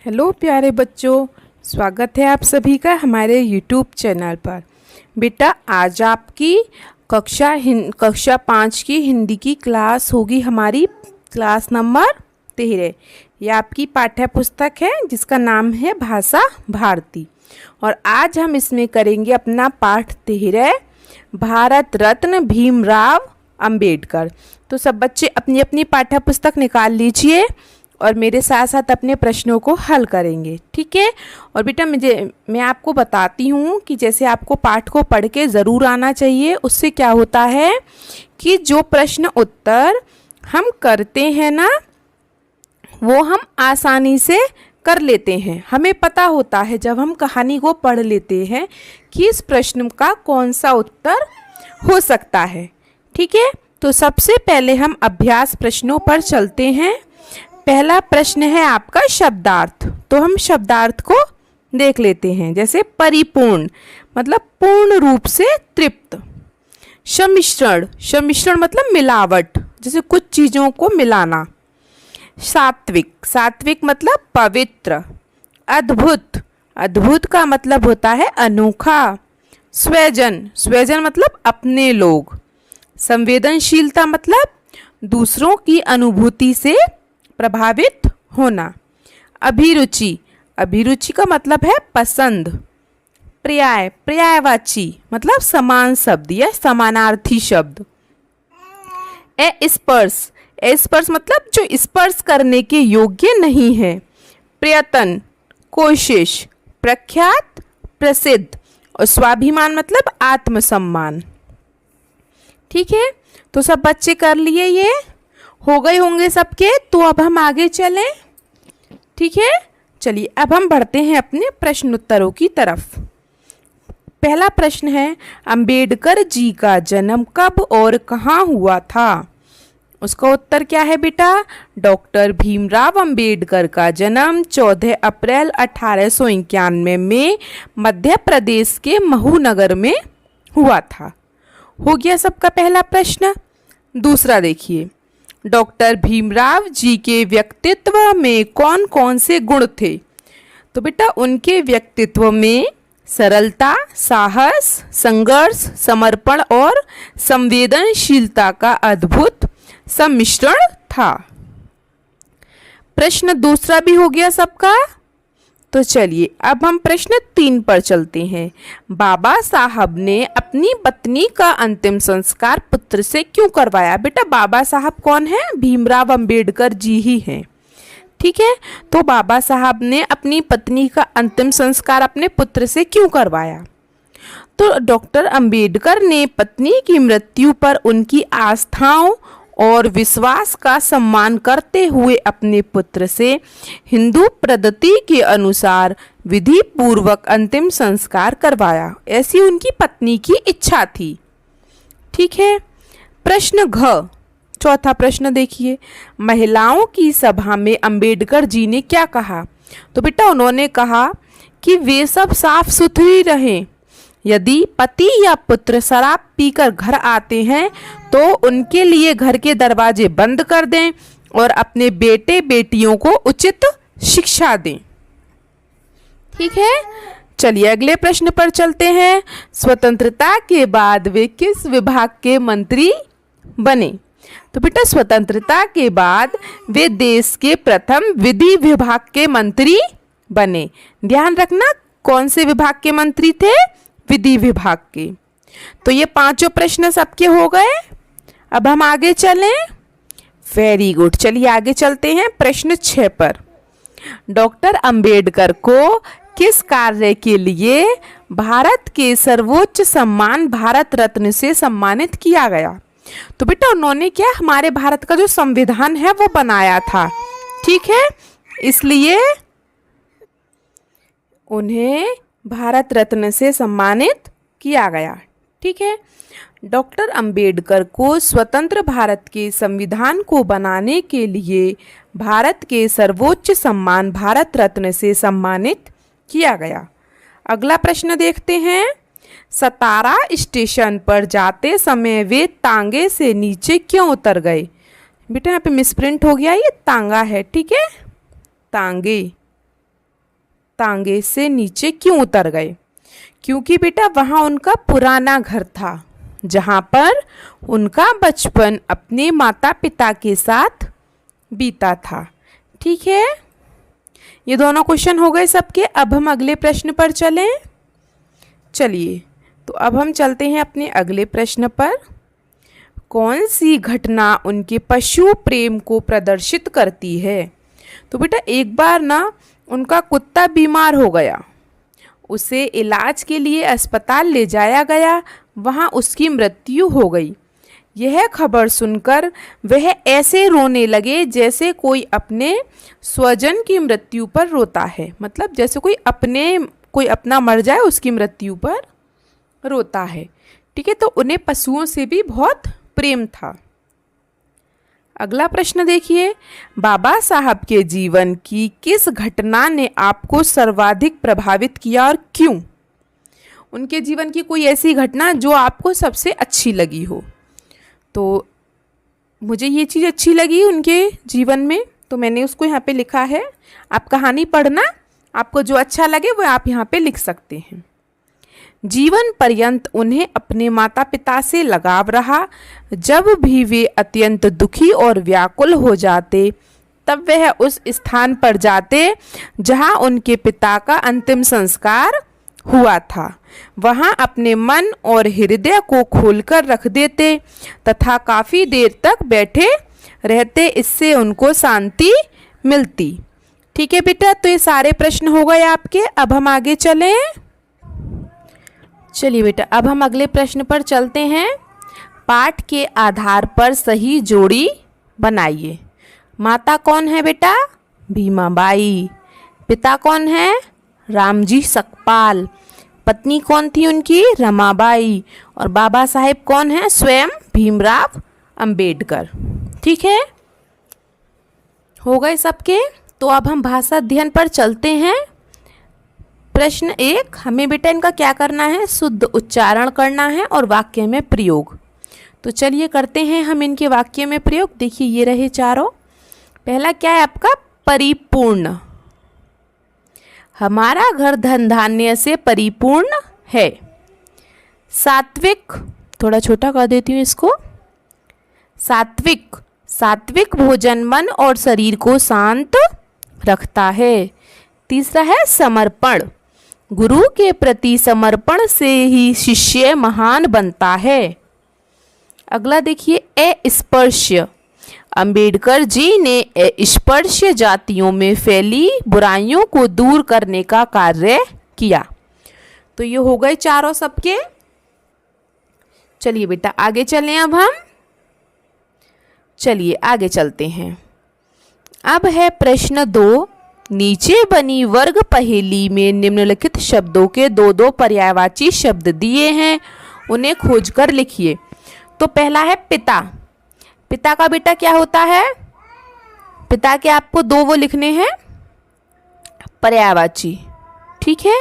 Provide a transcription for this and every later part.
Hello प्यारे बच्चों, स्वागत है आप सभी का हमारे यूट्यूब चैनल पर। बेटा आज आपकी कक्षा 5 की हिंदी की क्लास होगी, हमारी क्लास नंबर 13। यह आपकी पाठ्य पुस्तक है जिसका नाम है भाषा भारती। और आज हम इसमें करेंगे अपना पाठ 13, भारत रत्न भीमराव अंबेडकर। तो सब बच्चे अपनी अपनी पाठ्य पुस्तक निकाल लीजिए और मेरे साथ साथ अपने प्रश्नों को हल करेंगे, ठीक है। और बेटा मैं आपको बताती हूँ कि जैसे आपको पाठ को पढ़ के ज़रूर आना चाहिए। उससे क्या होता है कि जो प्रश्न उत्तर हम करते हैं ना, वो हम आसानी से कर लेते हैं। हमें पता होता है जब हम कहानी को पढ़ लेते हैं कि इस प्रश्न का कौन सा उत्तर हो सकता है, ठीक है। तो सबसे पहले हम अभ्यास प्रश्नों पर चलते हैं। पहला प्रश्न है आपका शब्दार्थ। तो हम शब्दार्थ को देख लेते हैं। जैसे परिपूर्ण मतलब पूर्ण रूप से तृप्त। सम्मिश्रण, सम्मिश्रण मतलब मिलावट, जैसे कुछ चीज़ों को मिलाना। सात्विक, सात्विक मतलब पवित्र। अद्भुत, अद्भुत का मतलब होता है अनोखा। स्वजन, स्वजन मतलब अपने लोग। संवेदनशीलता मतलब दूसरों की अनुभूति से प्रभावित होना। अभिरुचि, अभिरुचि का मतलब है पसंद। पर्याय, पर्यायवाची मतलब समान शब्द या समानार्थी शब्द। स्पर्श, स्पर्श मतलब जो स्पर्श करने के योग्य नहीं है। प्रयत्न, कोशिश। प्रख्यात, प्रसिद्ध। और स्वाभिमान मतलब आत्मसम्मान, ठीक है। तो सब बच्चे कर लिए, ये हो गए होंगे सबके। तो अब हम आगे चलें, ठीक है। चलिए अब हम बढ़ते हैं अपने प्रश्नोत्तरों की तरफ। पहला प्रश्न है, अंबेडकर जी का जन्म कब और कहाँ हुआ था? उसका उत्तर क्या है बेटा? डॉक्टर भीमराव अंबेडकर का जन्म 14 अप्रैल 1891 में मध्य प्रदेश के महू नगर में हुआ था। हो गया सबका पहला प्रश्न। दूसरा देखिए, डॉक्टर भीमराव जी के व्यक्तित्व में कौन कौन से गुण थे? तो बेटा उनके व्यक्तित्व में सरलता, साहस, संघर्ष, समर्पण और संवेदनशीलता का अद्भुत सम्मिश्रण था। प्रश्न दूसरा भी हो गया सबका। तो चलिए अब हम प्रश्न 3 पर चलते हैं। बाबा साहब ने अपनी पत्नी का अंतिम संस्कार पुत्र से क्यों करवाया? बेटा बाबा साहब कौन है? भीमराव अंबेडकर जी ही हैं, ठीक है। तो बाबा साहब ने अपनी पत्नी का अंतिम संस्कार अपने पुत्र से क्यों करवाया? तो डॉक्टर अंबेडकर ने पत्नी की मृत्यु पर उनकी आस्थाओं और विश्वास का सम्मान करते हुए अपने पुत्र से हिंदू पद्धति के अनुसार विधि पूर्वक अंतिम संस्कार करवाया। ऐसी उनकी पत्नी की इच्छा थी, ठीक है। प्रश्न घ, चौथा प्रश्न देखिए, महिलाओं की सभा में अंबेडकर जी ने क्या कहा? तो बेटा उन्होंने कहा कि वे सब साफ सुथरी रहें। यदि पति या पुत्र शराब पीकर घर आते हैं तो उनके लिए घर के दरवाजे बंद कर दें और अपने बेटे बेटियों को उचित शिक्षा दें, ठीक है। चलिए अगले प्रश्न पर चलते हैं। स्वतंत्रता के बाद वे किस विभाग के मंत्री बने? तो बेटा स्वतंत्रता के बाद वे देश के प्रथम विधि विभाग के मंत्री बने। ध्यान रखना कौन से विभाग के मंत्री थे? विधि विभाग के। तो ये पांचों प्रश्न सबके हो गए। अब हम आगे चलें। वेरी गुड, चलिए आगे चलते हैं प्रश्न 6 पर। डॉक्टर अंबेडकर को किस कार्य के लिए भारत के सर्वोच्च सम्मान भारत रत्न से सम्मानित किया गया? तो बेटा उन्होंने क्या, हमारे भारत का जो संविधान है वो बनाया था, ठीक है। इसलिए उन्हें भारत रत्न से सम्मानित किया गया, ठीक है। डॉक्टर अंबेडकर को स्वतंत्र भारत के संविधान को बनाने के लिए भारत के सर्वोच्च सम्मान भारत रत्न से सम्मानित किया गया। अगला प्रश्न देखते हैं। सतारा स्टेशन पर जाते समय वे तांगे से नीचे क्यों उतर गए? बेटा यहाँ पे मिसप्रिंट हो गया, ये तांगा है, ठीक है, तांगे। तांगे से नीचे क्यों उतर गए? क्योंकि बेटा वहाँ उनका पुराना घर था जहाँ पर उनका बचपन अपने माता पिता के साथ बीता था। ठीक है, ये दोनों क्वेश्चन हो गए सबके। अब हम अगले प्रश्न पर चलें। चलिए, तो अब हम चलते हैं अपने अगले प्रश्न पर। कौन सी घटना उनके पशु प्रेम को प्रदर्शित करती है? तो बेटा एक बार ना उनका कुत्ता बीमार हो गया, उसे इलाज के लिए अस्पताल ले जाया गया, वहाँ उसकी मृत्यु हो गई। यह खबर सुनकर वह ऐसे रोने लगे जैसे कोई अपने स्वजन की मृत्यु पर रोता है। मतलब जैसे कोई अपना मर जाए उसकी मृत्यु पर रोता है। ठीक है, तो उन्हें पशुओं से भी बहुत प्रेम था। अगला प्रश्न देखिए, बाबा साहब के जीवन की किस घटना ने आपको सर्वाधिक प्रभावित किया और क्यों? उनके जीवन की कोई ऐसी घटना जो आपको सबसे अच्छी लगी हो। तो मुझे ये चीज़ अच्छी लगी उनके जीवन में, तो मैंने उसको यहाँ पे लिखा है। आप कहानी पढ़ना, आपको जो अच्छा लगे वो आप यहाँ पे लिख सकते हैं। जीवन पर्यंत उन्हें अपने माता पिता से लगाव रहा। जब भी वे अत्यंत दुखी और व्याकुल हो जाते तब वह उस स्थान पर जाते जहाँ उनके पिता का अंतिम संस्कार हुआ था। वहाँ अपने मन और हृदय को खोलकर रख देते तथा काफ़ी देर तक बैठे रहते। इससे उनको शांति मिलती। ठीक है बेटा, तो ये सारे प्रश्न हो गए आपके। अब हम आगे चलें। चलिए बेटा, अब हम अगले प्रश्न पर चलते हैं। पाठ के आधार पर सही जोड़ी बनाइए। माता कौन है बेटा? भीमाबाई। पिता कौन है? रामजी सकपाल। पत्नी कौन थी उनकी? रमाबाई। और बाबा साहेब कौन है? स्वयं भीमराव अंबेडकर। ठीक है, हो गए सबके। तो अब हम भाषा अध्ययन पर चलते हैं। प्रश्न 1, हमें बेटा इनका क्या करना है? शुद्ध उच्चारण करना है और वाक्य में प्रयोग। तो चलिए करते हैं हम इनके वाक्य में प्रयोग। देखिए ये रहे चारों। पहला क्या है आपका? परिपूर्ण। हमारा घर धन धान्य से परिपूर्ण है। सात्विक, थोड़ा छोटा कर देती हूँ इसको। सात्विक, सात्विक भोजन मन और शरीर को शांत रखता है। तीसरा है समर्पण। गुरु के प्रति समर्पण से ही शिष्य महान बनता है। अगला देखिए, अस्पृश्य। अंबेडकर जी ने स्पर्श जातियों में फैली बुराइयों को दूर करने का कार्य किया। तो ये हो गए चारों सबके। चलिए बेटा आगे चलें। अब हम चलिए आगे चलते हैं। अब है प्रश्न 2। नीचे बनी वर्ग पहेली में निम्नलिखित शब्दों के दो दो पर्यायवाची शब्द दिए हैं, उन्हें खोजकर लिखिए। तो पहला है पिता। पिता का बेटा क्या होता है? पिता के आपको दो वो लिखने हैं पर्यायवाची। ठीक है,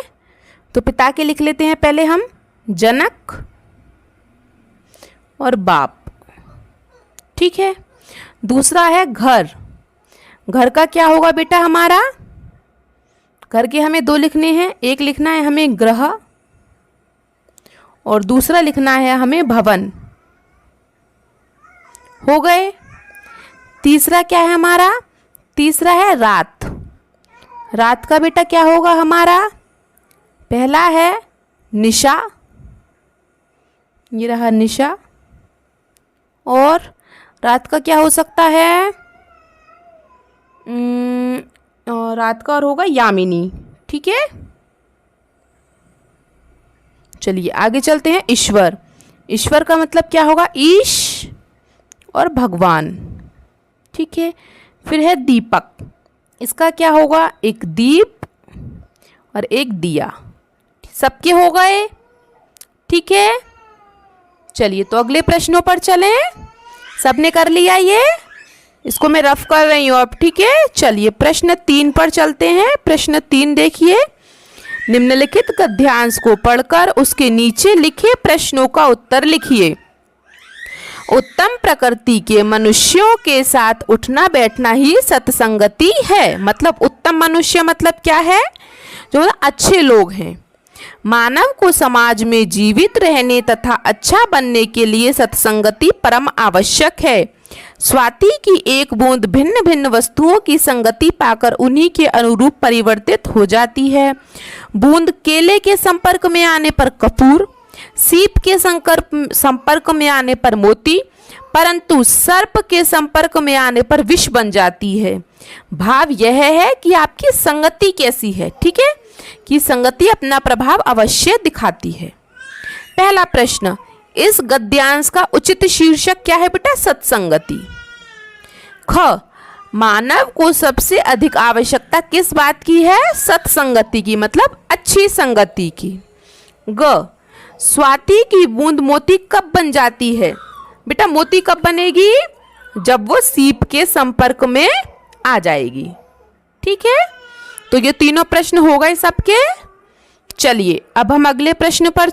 तो पिता के लिख लेते हैं पहले हम, जनक और बाप। ठीक है, दूसरा है घर। घर का क्या होगा बेटा हमारा? घर के हमें दो लिखने हैं। एक लिखना है हमें ग्रह और दूसरा लिखना है हमें भवन। हो गए। तीसरा क्या है हमारा? तीसरा है रात। रात का बेटा क्या होगा हमारा? पहला है निशा, ये रहा निशा। और रात का क्या हो सकता है? और रात का और होगा यामिनी। ठीक है, चलिए आगे चलते हैं। ईश्वर। ईश्वर का मतलब क्या होगा? ईश और भगवान। ठीक है, फिर है दीपक। इसका क्या होगा? एक दीप और एक दिया। सबके हो गए। ठीक है, चलिए तो अगले प्रश्नों पर चलें। सबने कर लिया ये? इसको मैं रफ कर रही हूँ अब। ठीक है, चलिए प्रश्न 3 पर चलते हैं। प्रश्न 3 देखिए, निम्नलिखित गद्यांश को पढ़कर उसके नीचे लिखे प्रश्नों का उत्तर लिखिए। उत्तम प्रकृति के मनुष्यों के साथ उठना बैठना ही सत्संगति है। मतलब उत्तम मनुष्य मतलब क्या है? जो मतलब अच्छे लोग हैं। मानव को समाज में जीवित रहने तथा अच्छा बनने के लिए सत्संगति परम आवश्यक है। स्वाति की एक बूंद भिन्न भिन्न वस्तुओं की संगति पाकर उन्हीं के अनुरूप परिवर्तित हो जाती है। बूंद केले के संपर्क में आने पर कपूर, सीप के संपर्क में आने पर मोती, परंतु सर्प के संपर्क में आने पर विष बन जाती है। भाव यह है कि आपकी संगति कैसी है, ठीक है, कि संगति अपना प्रभाव अवश्य दिखाती है। पहला प्रश्न, इस गद्यांश का उचित शीर्षक क्या है बेटा? सत्संगति। ख, मानव को सबसे अधिक आवश्यकता किस बात की है? सत्संगति की, मतलब अच्छी संगति की। ग, स्वाति की बूंद मोती कब बन जाती है? बेटा मोती कब बनेगी? जब वो सीप के संपर्क में आ जाएगी। ठीक है, तो ये तीनों प्रश्न हो गए सबके। चलिए अब हम अगले प्रश्न पर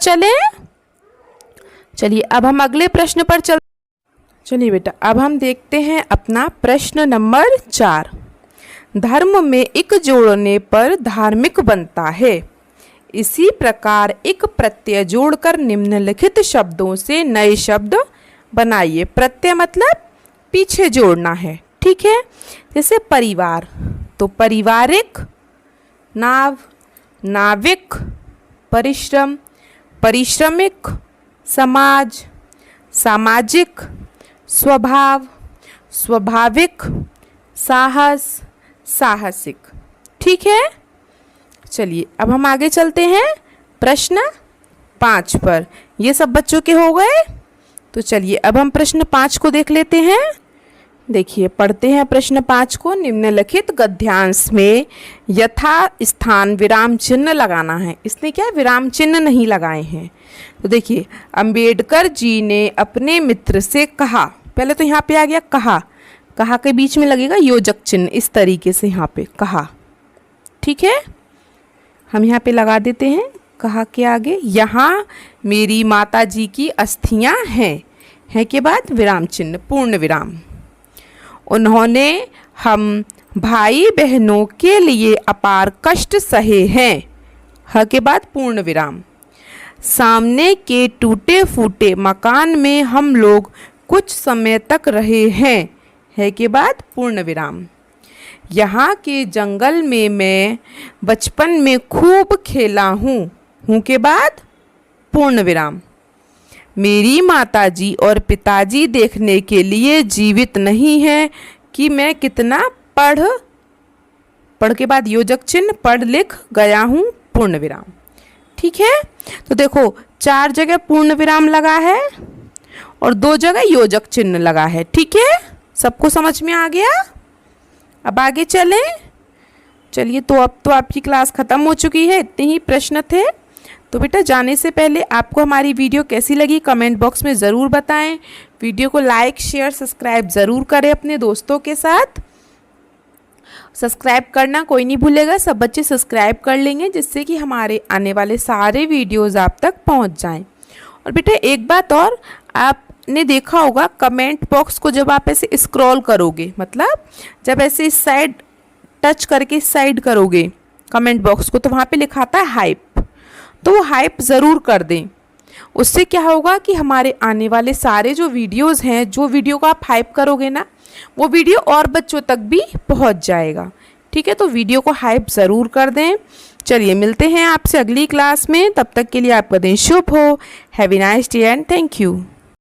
चलिए बेटा, अब हम देखते हैं अपना प्रश्न नंबर 4। धर्म में इक जोड़ने पर धार्मिक बनता है। इसी प्रकार एक प्रत्यय जोड़कर निम्नलिखित शब्दों से नए शब्द बनाइए। प्रत्यय मतलब पीछे जोड़ना है, ठीक है। जैसे परिवार, तो पारिवारिक, नाव, नाविक, परिश्रम, परिश्रमिक, समाज, सामाजिक, स्वभाव, स्वाभाविक, साहस, साहसिक। ठीक है, चलिए अब हम आगे चलते हैं प्रश्न 5 पर। ये सब बच्चों के हो गए, तो चलिए अब हम प्रश्न 5 को देख लेते हैं। देखिए, पढ़ते हैं प्रश्न 5 को। निम्नलिखित गद्यांश में यथा स्थान विराम चिन्ह लगाना है। इसने क्या विराम चिन्ह नहीं लगाए हैं। तो देखिए, अंबेडकर जी ने अपने मित्र से कहा, पहले तो यहाँ पे आ गया कहा, कहा के बीच में लगेगा योजक चिन्ह, इस तरीके से यहाँ पे कहा। ठीक है, हम यहाँ पे लगा देते हैं कहा के आगे, यहाँ मेरी माता जी की अस्थियाँ हैं, हैं के बाद विराम चिन्ह, पूर्ण विराम। उन्होंने हम भाई बहनों के लिए अपार कष्ट सहे हैं, ह के बाद पूर्ण विराम। सामने के टूटे फूटे मकान में हम लोग कुछ समय तक रहे हैं, है के बाद पूर्ण विराम। यहाँ के जंगल में मैं बचपन में खूब खेला हूँ के बाद पूर्ण विराम। मेरी माताजी और पिताजी देखने के लिए जीवित नहीं है कि मैं कितना पढ़ के बाद योजक चिन्ह पढ़ लिख गया हूँ, पूर्ण विराम। ठीक है, तो देखो 4 जगह पूर्ण विराम लगा है और 2 जगह योजक चिन्ह लगा है। ठीक है, सबको समझ में आ गया। अब आगे चलें। चलिए, तो अब तो आपकी क्लास ख़त्म हो चुकी है, इतने ही प्रश्न थे। तो बेटा जाने से पहले आपको हमारी वीडियो कैसी लगी कमेंट बॉक्स में ज़रूर बताएं। वीडियो को लाइक शेयर सब्सक्राइब ज़रूर करें अपने दोस्तों के साथ। सब्सक्राइब करना कोई नहीं भूलेगा, सब बच्चे सब्सक्राइब कर लेंगे, जिससे कि हमारे आने वाले सारे वीडियोज़ आप तक पहुंच जाएं। और बेटा एक बात और, आपने देखा होगा कमेंट बॉक्स को जब आप ऐसे स्क्रॉल करोगे, मतलब जब ऐसे इस साइड टच करके इस साइड करोगे कमेंट बॉक्स को, तो वहाँ पे लिखा आता है हाइप, तो वो हाइप ज़रूर कर दें। उससे क्या होगा कि हमारे आने वाले सारे जो वीडियोस हैं, जो वीडियो को आप हाइप करोगे ना, वो वीडियो और बच्चों तक भी पहुंच जाएगा। ठीक है, तो वीडियो को हाइप ज़रूर कर दें। चलिए मिलते हैं आपसे अगली क्लास में, तब तक के लिए आपका दिन शुभ हो। Have a nice day and thank you.